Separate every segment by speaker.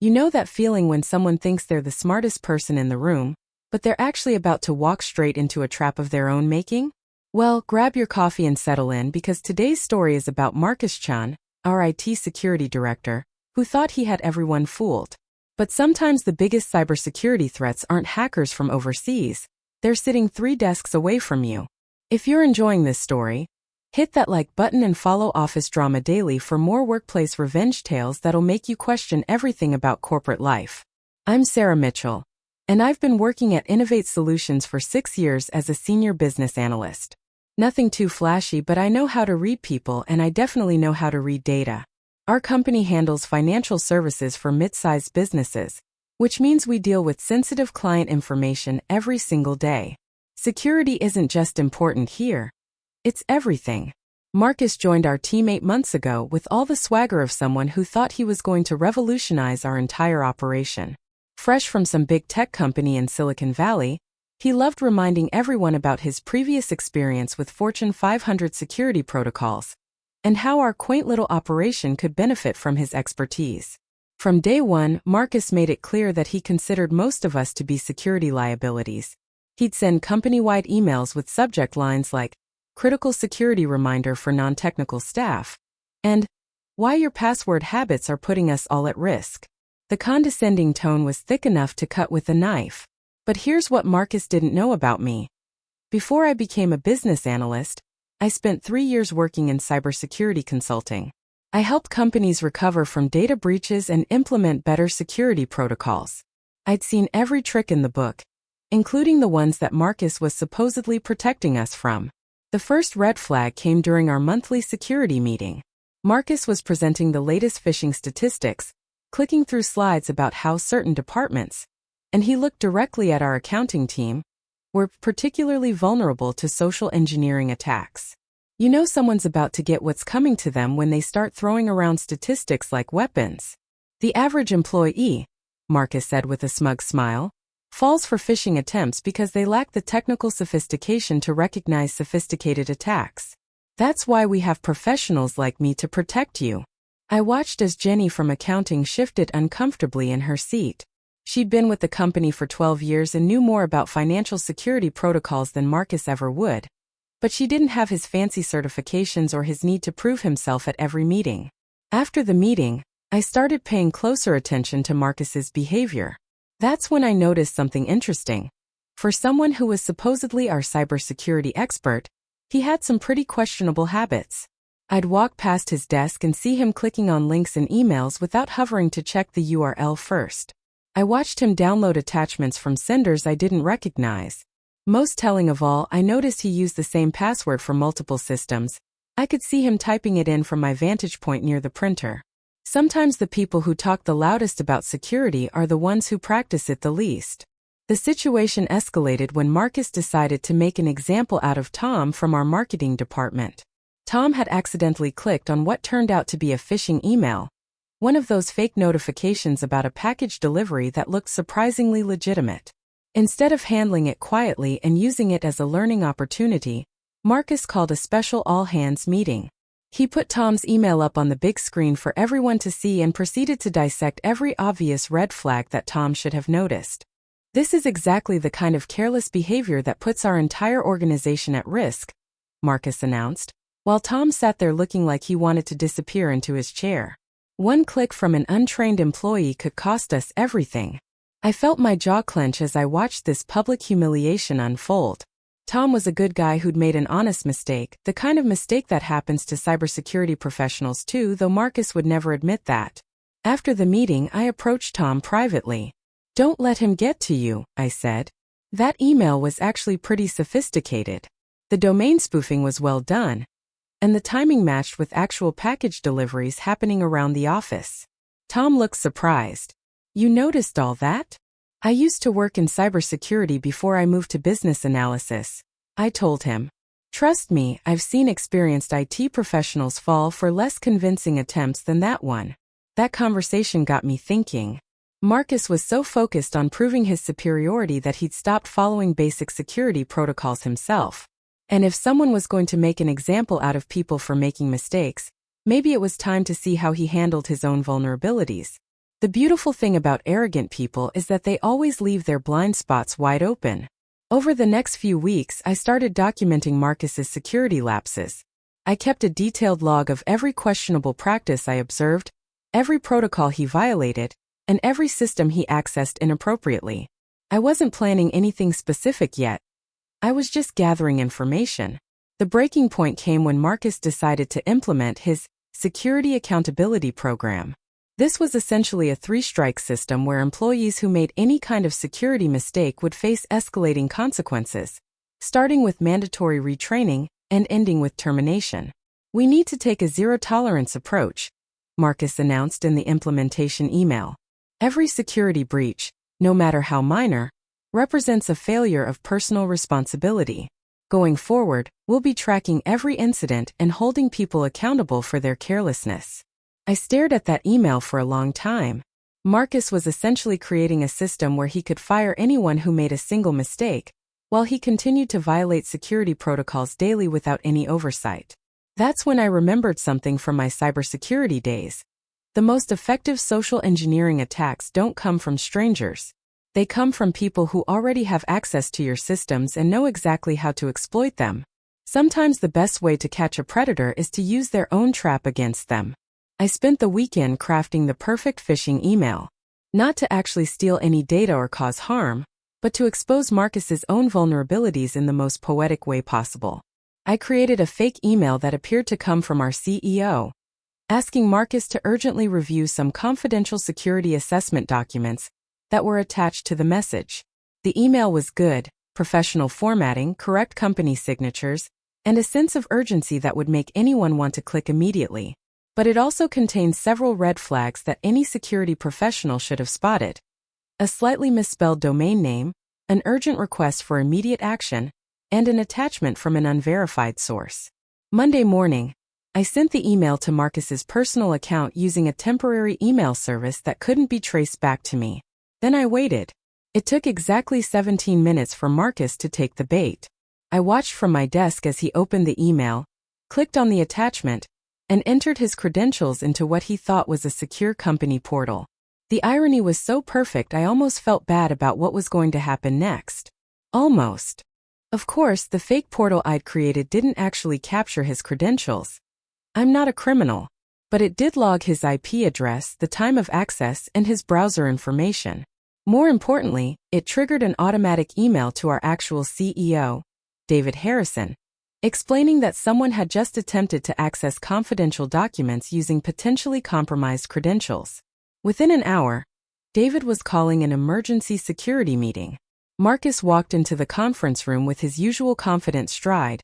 Speaker 1: You know that feeling when someone thinks they're the smartest person in the room, but they're actually about to walk straight into a trap of their own making? Well, grab your coffee and settle in because today's story is about Marcus Chen, our IT security director, who thought he had everyone fooled. But sometimes the biggest cybersecurity threats aren't hackers from overseas. They're sitting 3 desks away from you. If you're enjoying this story, hit that like button and follow Office Drama Daily for more workplace revenge tales that'll make you question everything about corporate life. I'm Sarah Mitchell, and I've been working at Innovate Solutions for 6 years as a senior business analyst. Nothing too flashy, but I know how to read people and I definitely know how to read data. Our company handles financial services for mid-sized businesses, which means we deal with sensitive client information every single day. Security isn't just important here. It's everything. Marcus joined our team 8 months ago with all the swagger of someone who thought he was going to revolutionize our entire operation. Fresh from some big tech company in Silicon Valley, he loved reminding everyone about his previous experience with Fortune 500 security protocols and how our quaint little operation could benefit from his expertise. From day one, Marcus made it clear that he considered most of us to be security liabilities. He'd send company-wide emails with subject lines like, "Critical security reminder for non-technical staff," and "Why your password habits are putting us all at risk." The condescending tone was thick enough to cut with a knife. But here's what Marcus didn't know about me. Before I became a business analyst, I spent 3 years working in cybersecurity consulting. I helped companies recover from data breaches and implement better security protocols. I'd seen every trick in the book, including the ones that Marcus was supposedly protecting us from. The first red flag came during our monthly security meeting. Marcus was presenting the latest phishing statistics, clicking through slides about how certain departments, and he looked directly at our accounting team, were particularly vulnerable to social engineering attacks. You know someone's about to get what's coming to them when they start throwing around statistics like weapons. The average employee, Marcus said with a smug smile, falls for phishing attempts because they lack the technical sophistication to recognize sophisticated attacks. That's why we have professionals like me to protect you. I watched as Jenny from accounting shifted uncomfortably in her seat. She'd been with the company for 12 years and knew more about financial security protocols than Marcus ever would. But she didn't have his fancy certifications or his need to prove himself at every meeting. After the meeting, I started paying closer attention to Marcus's behavior. That's when I noticed something interesting. For someone who was supposedly our cybersecurity expert, he had some pretty questionable habits. I'd walk past his desk and see him clicking on links in emails without hovering to check the URL first. I watched him download attachments from senders I didn't recognize. Most telling of all, I noticed he used the same password for multiple systems. I could see him typing it in from my vantage point near the printer. Sometimes the people who talk the loudest about security are the ones who practice it the least. The situation escalated when Marcus decided to make an example out of Tom from our marketing department. Tom had accidentally clicked on what turned out to be a phishing email, one of those fake notifications about a package delivery that looked surprisingly legitimate. Instead of handling it quietly and using it as a learning opportunity, Marcus called a special all-hands meeting. He put Tom's email up on the big screen for everyone to see and proceeded to dissect every obvious red flag that Tom should have noticed. "This is exactly the kind of careless behavior that puts our entire organization at risk," Marcus announced, while Tom sat there looking like he wanted to disappear into his chair. One click from an untrained employee could cost us everything. I felt my jaw clench as I watched this public humiliation unfold. Tom was a good guy who'd made an honest mistake, the kind of mistake that happens to cybersecurity professionals too, though Marcus would never admit that. After the meeting, I approached Tom privately. "Don't let him get to you," I said. That email was actually pretty sophisticated. The domain spoofing was well done, and the timing matched with actual package deliveries happening around the office. Tom looked surprised. "You noticed all that?" "I used to work in cybersecurity before I moved to business analysis," I told him. "Trust me, I've seen experienced IT professionals fall for less convincing attempts than that one." That conversation got me thinking. Marcus was so focused on proving his superiority that he'd stopped following basic security protocols himself. And if someone was going to make an example out of people for making mistakes, maybe it was time to see how he handled his own vulnerabilities. The beautiful thing about arrogant people is that they always leave their blind spots wide open. Over the next few weeks, I started documenting Marcus's security lapses. I kept a detailed log of every questionable practice I observed, every protocol he violated, and every system he accessed inappropriately. I wasn't planning anything specific yet. I was just gathering information. The breaking point came when Marcus decided to implement his security accountability program. This was essentially a three-strike system where employees who made any kind of security mistake would face escalating consequences, starting with mandatory retraining and ending with termination. We need to take a zero-tolerance approach, Marcus announced in the implementation email. Every security breach, no matter how minor, represents a failure of personal responsibility. Going forward, we'll be tracking every incident and holding people accountable for their carelessness. I stared at that email for a long time. Marcus was essentially creating a system where he could fire anyone who made a single mistake, while he continued to violate security protocols daily without any oversight. That's when I remembered something from my cybersecurity days. The most effective social engineering attacks don't come from strangers. They come from people who already have access to your systems and know exactly how to exploit them. Sometimes the best way to catch a predator is to use their own trap against them. I spent the weekend crafting the perfect phishing email. Not to actually steal any data or cause harm, but to expose Marcus's own vulnerabilities in the most poetic way possible. I created a fake email that appeared to come from our CEO, asking Marcus to urgently review some confidential security assessment documents that were attached to the message. The email was good, professional formatting, correct company signatures, and a sense of urgency that would make anyone want to click immediately. But it also contained several red flags that any security professional should have spotted. A slightly misspelled domain name, an urgent request for immediate action, and an attachment from an unverified source. Monday morning, I sent the email to Marcus's personal account using a temporary email service that couldn't be traced back to me. Then I waited. It took exactly 17 minutes for Marcus to take the bait. I watched from my desk as he opened the email, clicked on the attachment, and entered his credentials into what he thought was a secure company portal. The irony was so perfect I almost felt bad about what was going to happen next. Almost. Of course, the fake portal I'd created didn't actually capture his credentials. I'm not a criminal. But it did log his IP address, the time of access, and his browser information. More importantly, it triggered an automatic email to our actual CEO, David Harrison, explaining that someone had just attempted to access confidential documents using potentially compromised credentials. Within an hour, David was calling an emergency security meeting. Marcus walked into the conference room with his usual confident stride,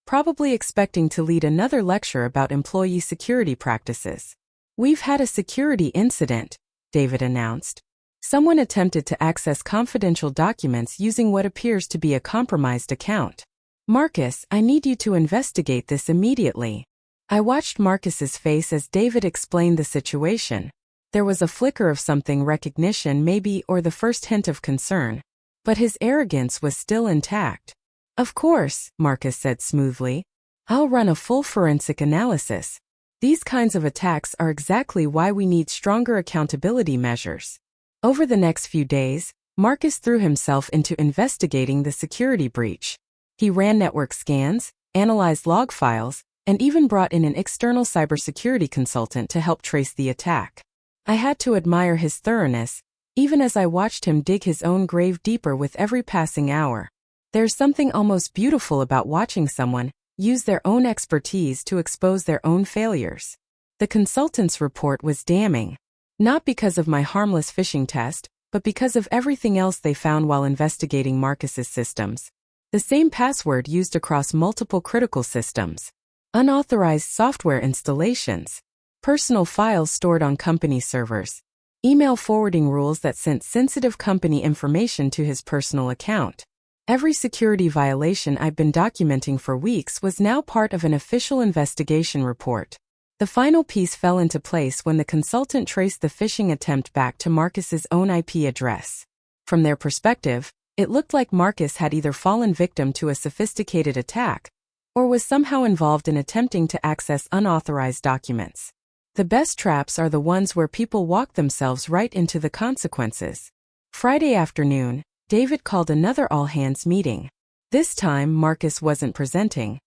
Speaker 1: probably expecting to lead another lecture about employee security practices. "We've had a security incident," David announced. "Someone attempted to access confidential documents using what appears to be a compromised account. Marcus, I need you to investigate this immediately." I watched Marcus's face as David explained the situation. There was a flicker of something recognition maybe or the first hint of concern, but his arrogance was still intact. "Of course," Marcus said smoothly. "I'll run a full forensic analysis. These kinds of attacks are exactly why we need stronger accountability measures." Over the next few days, Marcus threw himself into investigating the security breach. He ran network scans, analyzed log files, and even brought in an external cybersecurity consultant to help trace the attack. I had to admire his thoroughness, even as I watched him dig his own grave deeper with every passing hour. There's something almost beautiful about watching someone use their own expertise to expose their own failures. The consultant's report was damning, not because of my harmless phishing test, but because of everything else they found while investigating Marcus's systems. The same password used across multiple critical systems, unauthorized software installations, personal files stored on company servers, email forwarding rules that sent sensitive company information to his personal account. Every security violation I've been documenting for weeks was now part of an official investigation report. The final piece fell into place when the consultant traced the phishing attempt back to Marcus's own IP address. From their perspective, it looked like Marcus had either fallen victim to a sophisticated attack or was somehow involved in attempting to access unauthorized documents. The best traps are the ones where people walk themselves right into the consequences. Friday afternoon, David called another all-hands meeting. This time, Marcus wasn't presenting.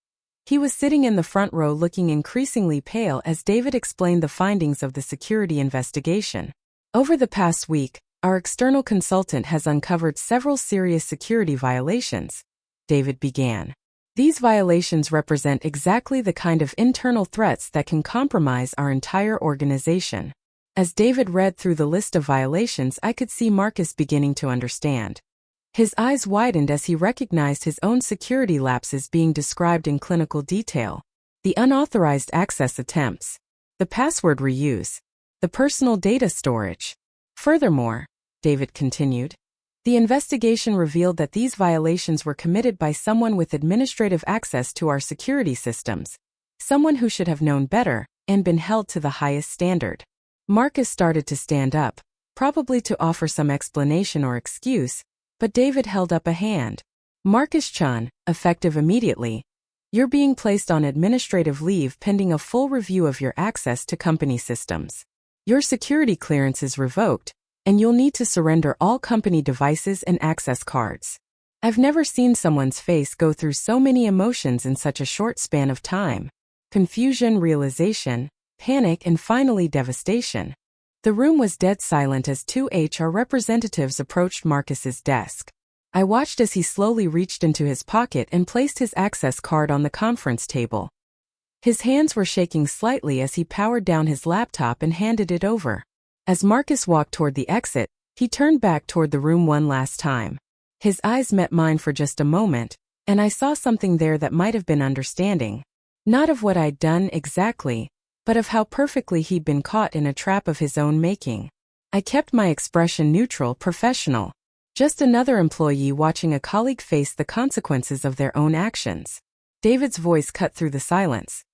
Speaker 1: He was sitting in the front row looking increasingly pale as David explained the findings of the security investigation. Over the past week, our external consultant has uncovered several serious security violations, David began. These violations represent exactly the kind of internal threats that can compromise our entire organization. As David read through the list of violations, I could see Marcus beginning to understand. His eyes widened as he recognized his own security lapses being described in clinical detail. The unauthorized access attempts, the password reuse, the personal data storage. Furthermore, David continued, the investigation revealed that these violations were committed by someone with administrative access to our security systems, someone who should have known better and been held to the highest standard. Marcus started to stand up, probably to offer some explanation or excuse, but David held up a hand. Marcus Chen, effective immediately. You're being placed on administrative leave pending a full review of your access to company systems. Your security clearance is revoked, and you'll need to surrender all company devices and access cards. I've never seen someone's face go through so many emotions in such a short span of time. Confusion, realization, panic, and finally devastation. The room was dead silent as two HR representatives approached Marcus's desk. I watched as he slowly reached into his pocket and placed his access card on the conference table. His hands were shaking slightly as he powered down his laptop and handed it over. As Marcus walked toward the exit, he turned back toward the room one last time. His eyes met mine for just a moment, and I saw something there that might have been understanding. Not of what I'd done exactly, but of how perfectly he'd been caught in a trap of his own making. I kept my expression neutral, professional. Just another employee watching a colleague face the consequences of their own actions. David's voice cut through the silence.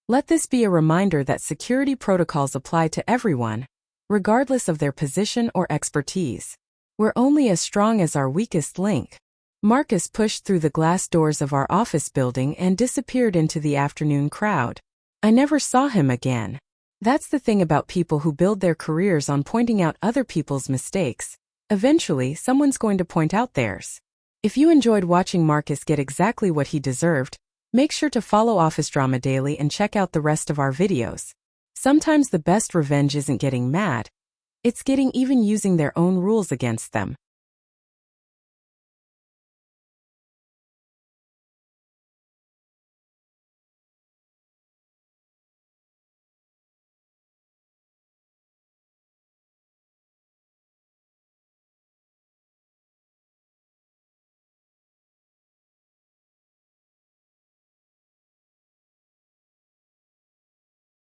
Speaker 1: Let this be a reminder that security protocols apply to everyone, regardless of their position or expertise. We're only as strong as our weakest link. Marcus pushed through the glass doors of our office building and disappeared into the afternoon crowd. I never saw him again. That's the thing about people who build their careers on pointing out other people's mistakes. Eventually, someone's going to point out theirs. If you enjoyed watching Marcus get exactly what he deserved, make sure to follow Office Drama Daily and check out the rest of our videos. Sometimes the best revenge isn't getting mad. It's getting even using their own rules against them.